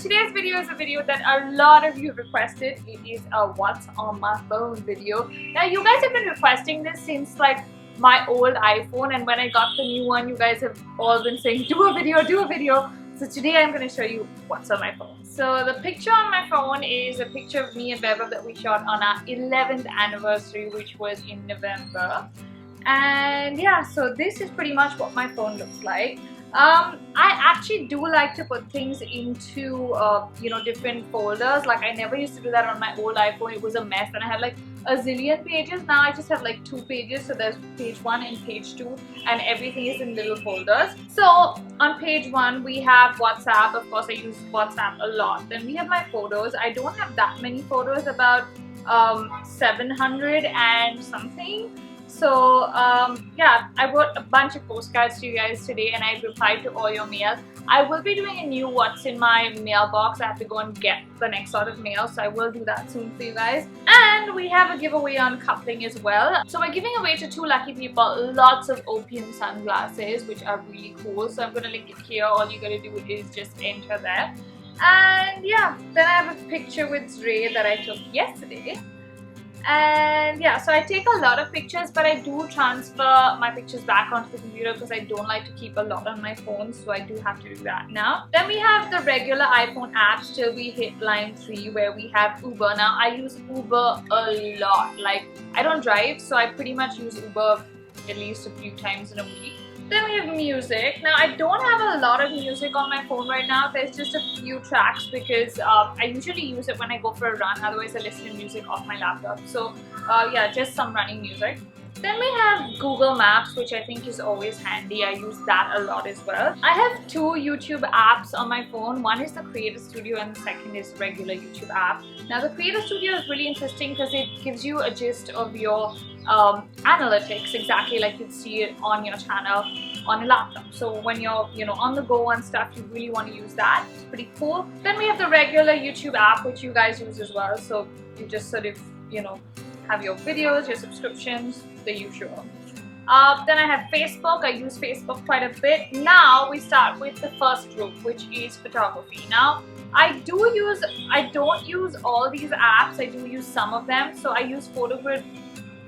today's video is a video that a lot of you requested. It is a what's on my phone video. Now you guys have been requesting this since like my old iPhone, and when I got the new one, you guys have all been saying do a video, do a video. So today I'm going to show you what's on my phone. So the picture on my phone is a picture of me and Beba that we shot on our 11th anniversary, which was in November. And yeah, so this is pretty much what my phone looks like. I actually do like to put things into different folders. Like I never used to do that on my old iPhone. It was a mess and I had like a zillion pages. Now I just have like 2 pages, so there's page 1 and page 2, and everything is in little folders. So on page 1 we have WhatsApp. Of course I use WhatsApp a lot. Then we have my photos. I don't have that many photos, about 700 and something. So yeah, I wrote a bunch of postcards to you guys today and I replied to all your mail. I will be doing a new what's in my mailbox. I have to go and get the next sort of mail, so I will do that soon for you guys. And we have a giveaway on coupling as well. So we're giving away to 2 lucky people lots of opium sunglasses, which are really cool. So I'm going to link it here. All you got to do is just enter there. And yeah, then I have a picture with Zray that I took yesterday. And yeah, so I take a lot of pictures, but I do transfer my pictures back onto the computer because I don't like to keep a lot on my phone, so I do have to do that now. Then we have the regular iPhone apps till we hit line 3, where we have Uber. Now I use Uber a lot. Like I don't drive, so I pretty much use Uber at least a few times in a week. Then we have music. Now I don't have a lot of music on my phone right now. There's just a few tracks because I usually use it when I go for a run. Otherwise I listen to music off my laptop. So yeah, just some running music. Then we have Google Maps, which I think is always handy. I use that a lot as well. I have 2 YouTube apps on my phone. One is the Creator Studio and the second is the regular YouTube app. Now the Creator Studio is really interesting because it gives you a gist of your analytics, exactly like you'd see it on your channel on a laptop. So when you're on the go and stuff, you really want to use that. It's pretty cool. Then we have the regular YouTube app, which you guys use as well. So you just sort of have your videos, your subscriptions, the usual. Then I have Facebook. I use Facebook quite a bit. Now we start with the first group, which is photography. Now I don't use all these apps. I do use some of them. So I use PhotoGrid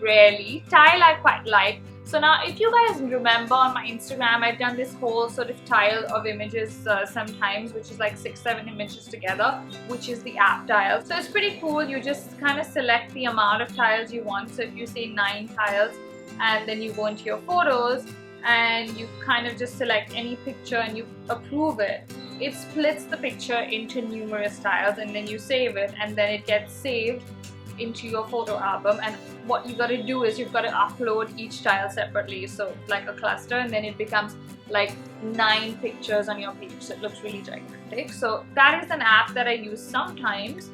rarely. Tile I quite like. So now if you guys remember on my Instagram, I've done this whole sort of tile of images sometimes, which is like 6-7 images together, which is the app tile. So it's pretty cool. You just kind of select the amount of tiles you want. So if you say 9 tiles, and then you go into your photos and you kind of just select any picture and you approve it. It splits the picture into numerous tiles and then you save it, and then it gets saved into your photo album. And what you got to do is you've got to upload each tile separately, so like a cluster, and then it becomes like 9 pictures on your page, so it looks really gigantic. So that is an app that I use sometimes.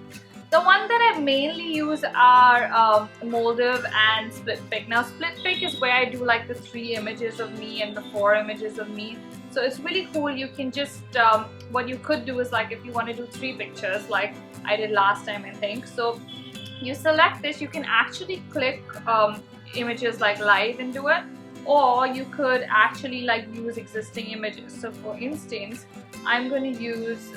The one that I mainly use are Moldiv and SplitPic. Now SplitPic is where I do like the 3 images of me and the 4 images of me. So it's really cool. You can just, what you could do is like if you want to do 3 pictures like I did last time, I think. So you select this, you can actually click images like live and do it, or you could actually like use existing images. So for instance, I'm going to use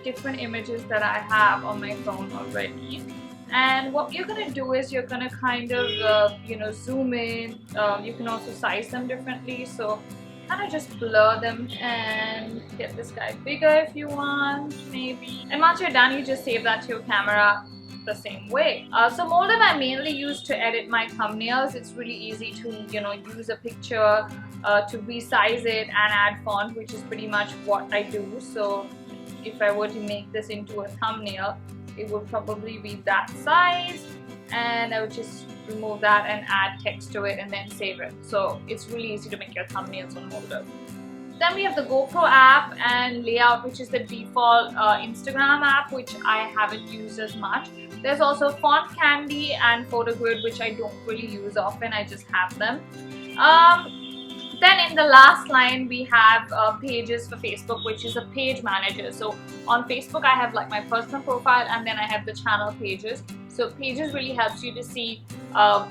different images that I have on my phone already, and what you're going to do is you're going to kind of zoom in. You can also size them differently, so kind of just blur them and get this guy bigger if you want, maybe. And once you're done, you just save that to your camera the same way. So Moldiv I mainly use to edit my thumbnails. It's really easy to use a picture to resize it and add font, which is pretty much what I do. So if I were to make this into a thumbnail, it would probably be that size, and I would just remove that and add text to it and then save it. So it's really easy to make your thumbnails on Moldiv. Then we have the GoPro app and Layout, which is the default Instagram app, which I haven't used as much. There's also Font Candy and PhotoGrid, which I don't really use often. I just have them. Then in the last line we have Pages for Facebook, which is a page manager. So on Facebook I have like my personal profile and then I have the channel pages. So Pages really helps you to see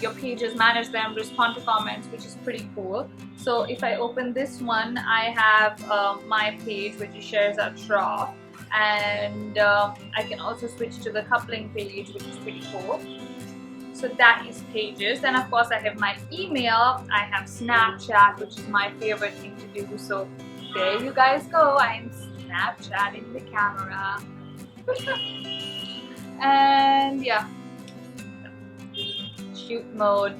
your pages, manage them, respond to comments, which is pretty cool. So if I open this one, I have my page, which is Scherezade Shroff, and I can also switch to the coupling page, which is pretty cool. So that is Pages. Then of course I have my email, I have Snapchat, which is my favorite thing to do. So there you guys go, I'm Snapchatting the camera. And yeah, shoot mode.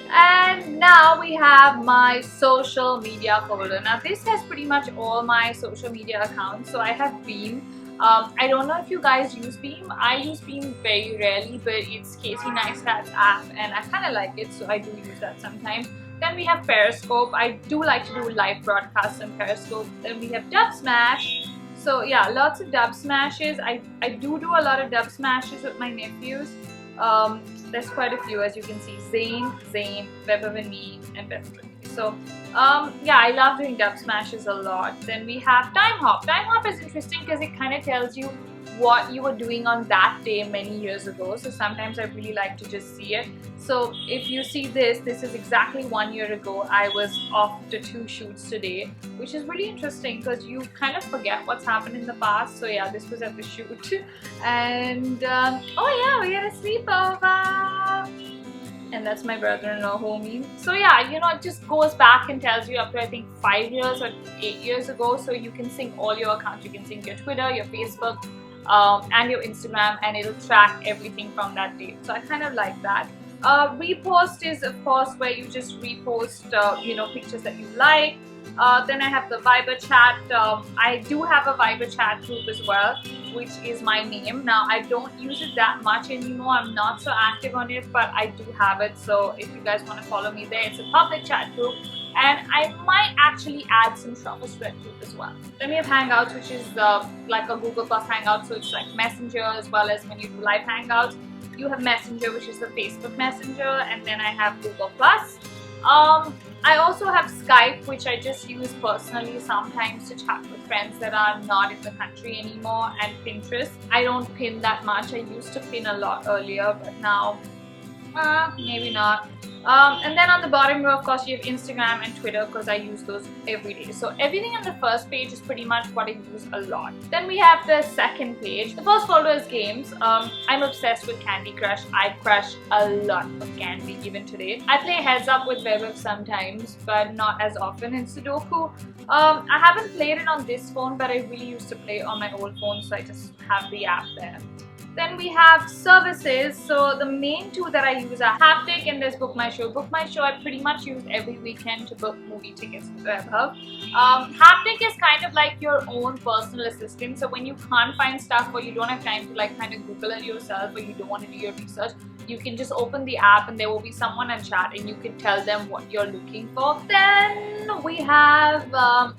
And now we have my social media folder. Now this has pretty much all my social media accounts. So I have Beam. I don't know if you guys use Beam. I use Beam very rarely, but it's Casey Neistat's app and I kind of like it, so I do use that sometimes. Then we have Periscope. I do like to do live broadcasts on Periscope. Then we have Dub Smash. So yeah, lots of dub smashes. I do a lot of dub smashes with my nephews. There's quite a few, as you can see. Zane, Webavani, and Webavani. So yeah, I love doing dub smashes a lot. Then we have Time Hop. Time Hop is interesting because it kind of tells you what you were doing on that day many years ago. So sometimes I really like to just see it. So if you see this is exactly 1 year ago. I was off to 2 shoots today, which is really interesting because you kind of forget what's happened in the past. So yeah, this was at the shoot. And oh yeah, we had a sleepover. And that's my brother-in-law, homie. So yeah, you know, it just goes back and tells you up to I think 5 years or 8 years ago. So you can sync all your accounts. You can sync your Twitter, your Facebook, and your Instagram, and it'll track everything from that date. So I kind of like that. Repost is of course where you just repost you know, pictures that you like. Then I have the Viber chat. I do have a Viber chat group as well, which is my name. Now I don't use it that much anymore. I'm not so active on it, but I do have it. So if you guys want to follow me there, it's a public chat group. And I might actually add some Shroff Spread group as well. Then we have Hangouts, which is like a Google Plus Hangout. So it's like Messenger as well as when you do live Hangouts. You have Messenger, which is the Facebook Messenger, and then I have Google Plus. I also have Skype, which I just use personally sometimes to chat with friends that are not in the country anymore, and Pinterest. I don't pin that much. I used to pin a lot earlier, but now maybe not. And then on the bottom row, of course, you have Instagram and Twitter because I use those every day. So everything on the first page is pretty much what I use a lot. Then we have the second page. The first folder is games. I'm obsessed with Candy Crush. I crush a lot of candy even today. I play Heads Up with Bebek sometimes, but not as often in Sudoku. I haven't played it on this phone, but I really used to play on my old phone, so I just have the app there. Then we have services. So the main two that I use are Haptic and there's Book My Show. Book My Show I pretty much use every weekend to book movie tickets to Webhub. Haptic is kind of like your own personal assistant. So when you can't find stuff or you don't have time to like kind of Google it yourself or you don't want to do your research, you can just open the app and there will be someone on chat and you can tell them what you're looking for. Then we have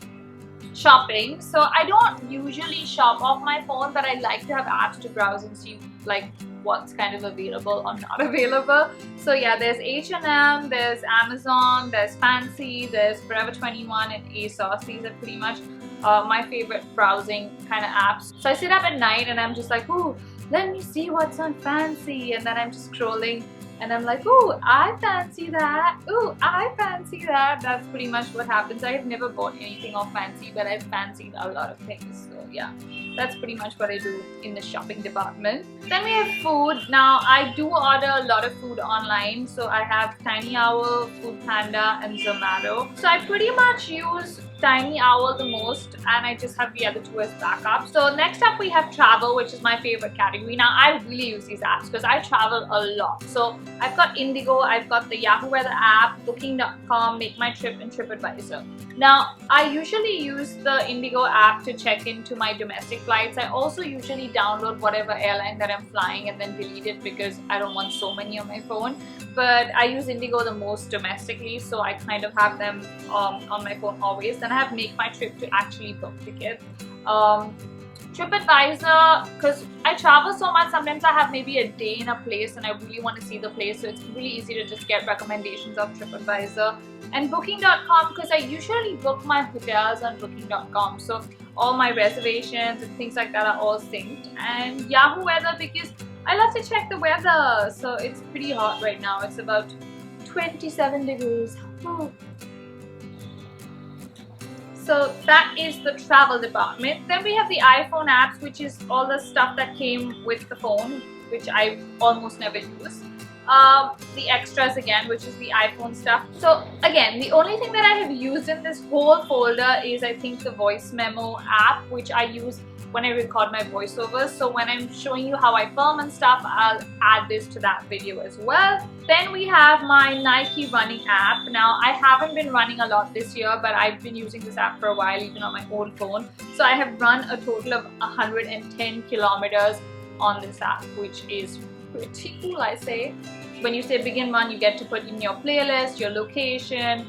shopping. So I don't usually shop off my phone, but I like to have apps to browse and see like what's kind of available or not available. So yeah, there's H&M, there's Amazon, there's Fancy, there's Forever 21 and ASOS. These are pretty much my favorite browsing kind of apps. So I sit up at night and I'm just like, ooh, let me see what's on Fancy, and then I'm just scrolling and I'm like, ooh, I fancy that. Ooh, I fancy that. That's pretty much what happens. I have never bought anything off Fancy, but I've fancied a lot of things. So yeah, that's pretty much what I do in the shopping department. Then we have food. Now, I do order a lot of food online. So I have Tiny Owl, Food Panda, and Zomato. So I pretty much use Tiny Owl the most, and I just have the other two as backup. So next up we have travel, which is my favorite category. Now I really use these apps because I travel a lot. So I've got Indigo, I've got the Yahoo Weather app, Booking.com, Make My Trip, and TripAdvisor. Now I usually use the Indigo app to check into my domestic flights. I also usually download whatever airline that I'm flying and then delete it because I don't want so many on my phone. But I use Indigo the most domestically, so I kind of have them on my phone always. Then I have Make My Trip to actually book tickets. TripAdvisor, because I travel so much, sometimes I have maybe a day in a place and I really want to see the place, so it's really easy to just get recommendations of TripAdvisor. And Booking.com, because I usually book my hotels on Booking.com, so all my reservations and things like that are all synced. And Yahoo Weather, because I love to check the weather. So it's pretty hot right now. It's about 27 degrees. Oh. So that is the travel department. Then we have the iPhone apps, which is all the stuff that came with the phone, which I almost never use. The extras again, which is the iPhone stuff. So again, the only thing that I have used in this whole folder is I think the voice memo app, which I use when I record my voiceovers. So when I'm showing you how I film and stuff, I'll add this to that video as well. Then we have my Nike running app. Now I haven't been running a lot this year, but I've been using this app for a while, even on my old phone. So I have run a total of 110 kilometers on this app, which is pretty cool, I say. When you say begin run, you get to put in your playlist, your location.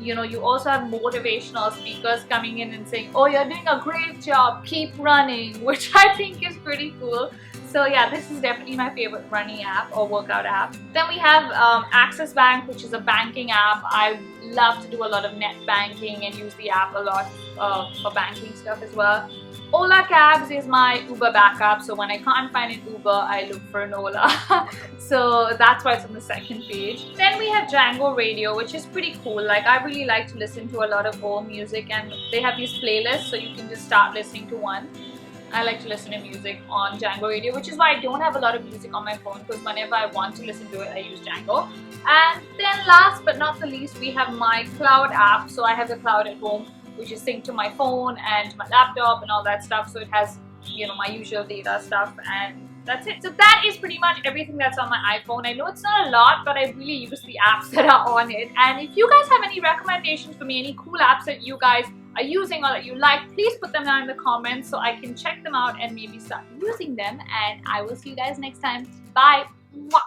You know, you also have motivational speakers coming in and saying, oh, you're doing a great job, keep running, which I think is pretty cool. So yeah, this is definitely my favorite running app or workout app. Then we have Access Bank, which is a banking app. I love to do a lot of net banking and use the app a lot for banking stuff as well. Ola Cabs is my Uber backup, so when I can't find an Uber, I look for an Ola. So that's why it's on the second page. Then we have Django Radio, which is pretty cool. Like, I really like to listen to a lot of old music, and they have these playlists, so you can just start listening to one. I like to listen to music on Django Radio, which is why I don't have a lot of music on my phone, because whenever I want to listen to it, I use Django. And then last but not the least, we have my cloud app. So I have the cloud at home, which is synced to my phone and my laptop and all that stuff. So it has, you know, my usual data stuff, and that's it. So that is pretty much everything that's on my iPhone. I know it's not a lot, but I really use the apps that are on it. And if you guys have any recommendations for me, any cool apps that you guys are using or that you like, please put them down in the comments so I can check them out and maybe start using them. And I will see you guys next time. Bye. Mwah.